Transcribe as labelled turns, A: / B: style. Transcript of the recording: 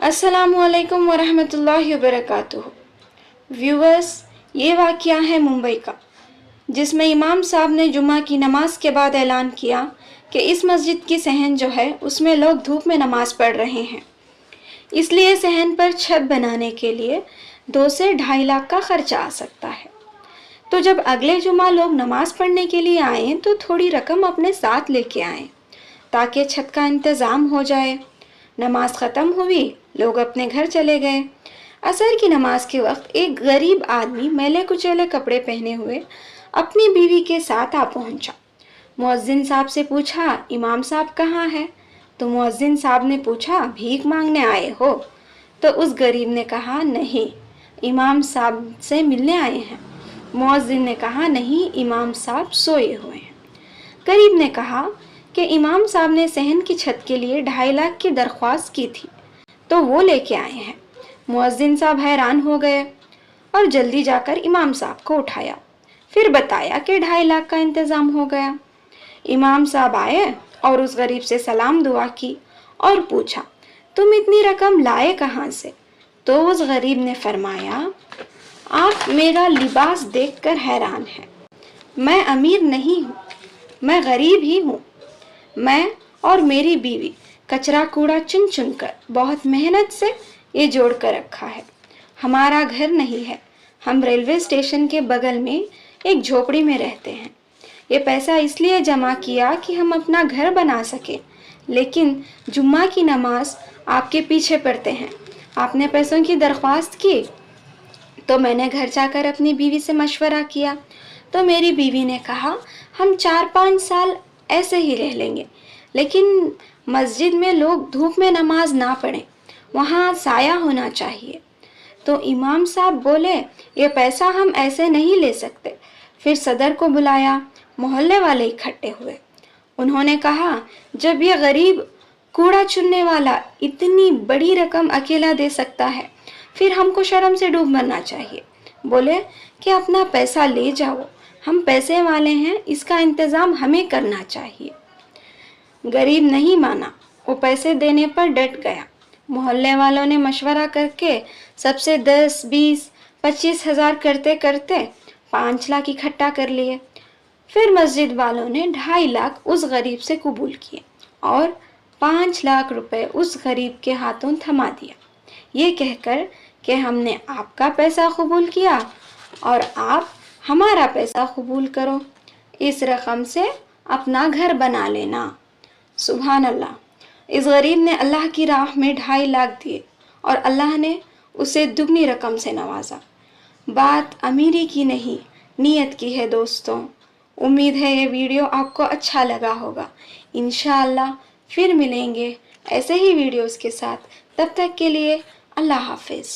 A: अस्सलामुअलैकुम वरहमतुल्लाहि वबरकातुहू। व्यूअर्स, ये वाक़या है मुंबई का, जिसमें इमाम साहब ने जुमा की नमाज के बाद ऐलान किया कि इस मस्जिद की सहन जो है उसमें लोग धूप में नमाज पढ़ रहे हैं, इसलिए सहन पर छत बनाने के लिए 2 से 2.5 लाख का खर्चा आ सकता है। तो जब अगले जुमा लोग नमाज पढ़ने के लिए आएँ तो थोड़ी रकम अपने साथ लेके आएँ ताकि छत का इंतज़ाम हो जाए। नमाज ख़त्म हुई, लोग अपने घर चले गए। असर की नमाज के वक्त एक गरीब आदमी मैले कुचैले कपड़े पहने हुए अपनी बीवी के साथ आ पहुंचा। मुअज्जिन साहब से पूछा, इमाम साहब कहाँ है? तो मुअज्जिन साहब ने पूछा, भीख मांगने आए हो? तो उस गरीब ने कहा, नहीं, इमाम साहब से मिलने आए हैं। मुअज्जिन ने कहा, नहीं, इमाम साहब सोए हुए हैं। गरीब ने कहा कि इमाम साहब ने सहन की छत के लिए 2.5 लाख की दरख्वास्त की थी, तो वो लेके आए हैं। मुअज्जिन साहब हैरान हो गए और जल्दी जाकर इमाम साहब को उठाया, फिर बताया कि 2.5 लाख का इंतज़ाम हो गया। इमाम साहब आए और उस गरीब से सलाम दुआ की और पूछा, तुम इतनी रकम लाए कहाँ से? तो उस गरीब ने फरमाया, आप मेरा लिबास देखकर हैरान हैं। मैं अमीर नहीं हूँ, मैं गरीब ही हूँ। मैं और मेरी बीवी कचरा कूड़ा चुन चुन कर बहुत मेहनत से ये जोड़ कर रखा है। हमारा घर नहीं है, हम रेलवे स्टेशन के बगल में एक झोपड़ी में रहते हैं। ये पैसा इसलिए जमा किया कि हम अपना घर बना सके, लेकिन जुम्मा की नमाज आपके पीछे पड़ते हैं। आपने पैसों की दरख्वास्त की तो मैंने घर जाकर अपनी बीवी से मशवरा किया, तो मेरी बीवी ने कहा, हम 4-5 साल ऐसे ही रह लेंगे, लेकिन मस्जिद में लोग धूप में नमाज ना पढ़ें, वहाँ साया होना चाहिए। तो इमाम साहब बोले, ये पैसा हम ऐसे नहीं ले सकते। फिर सदर को बुलाया, मोहल्ले वाले इकट्ठे हुए। उन्होंने कहा, जब ये गरीब कूड़ा चुनने वाला इतनी बड़ी रकम अकेला दे सकता है, फिर हमको शर्म से डूब मरना चाहिए। बोले कि अपना पैसा ले जाओ, हम पैसे वाले हैं, इसका इंतज़ाम हमें करना चाहिए। गरीब नहीं माना, वो पैसे देने पर डट गया। मोहल्ले वालों ने मशवरा करके सबसे 10, 20, 25 हज़ार करते करते 5 लाख इकट्ठा कर लिए। फिर मस्जिद वालों ने 2.5 लाख उस गरीब से कबूल किए और 5 लाख रुपए उस गरीब के हाथों थमा दिया, ये कहकर कि हमने आपका पैसा कबूल किया और आप हमारा पैसा कबूल करो, इस रकम से अपना घर बना लेना। सुभान अल्लाह, इस गरीब ने अल्लाह की राह में 2.5 लाख दिए और अल्लाह ने उसे दुगनी रकम से नवाजा। बात अमीरी की नहीं, नीयत की है दोस्तों। उम्मीद है ये वीडियो आपको अच्छा लगा होगा। इंशाअल्लाह फिर मिलेंगे ऐसे ही वीडियोस के साथ। तब तक के लिए अल्लाह हाफिज़।